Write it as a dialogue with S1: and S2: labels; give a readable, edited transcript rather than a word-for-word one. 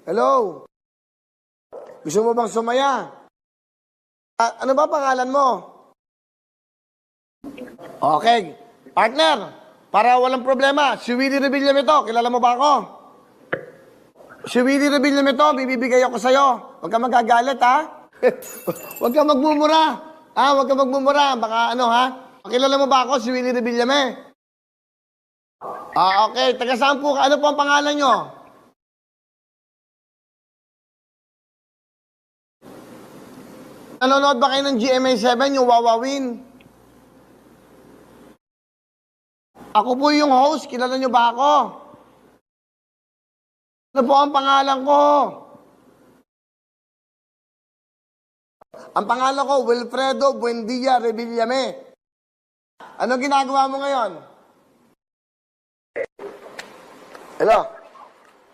S1: Hello? Gusto mo bang sumaya? Ano ba pangalan mo? Okay. Partner, para walang problema, si Willie Revillame to. Kilala mo ba ako? Si Willie Revillame to, bibigay ako sa'yo. Huwag ka magagalit, ha? Huwag ka magmumura. Huwag ka magmumura. Baka ano, ha? Kilala mo ba ako, si Willie Revillame? Okay. Taga saan po ka? Ano po ang pangalan nyo? Nanonood ba kayo ng GMA7, yung Wawawin? Ako po yung host. Kilala nyo ba ako? Ano po ang pangalan ko? Ang pangalan ko, Wilfredo Buendia Revillame. Ano ginagawa mo ngayon? Hello?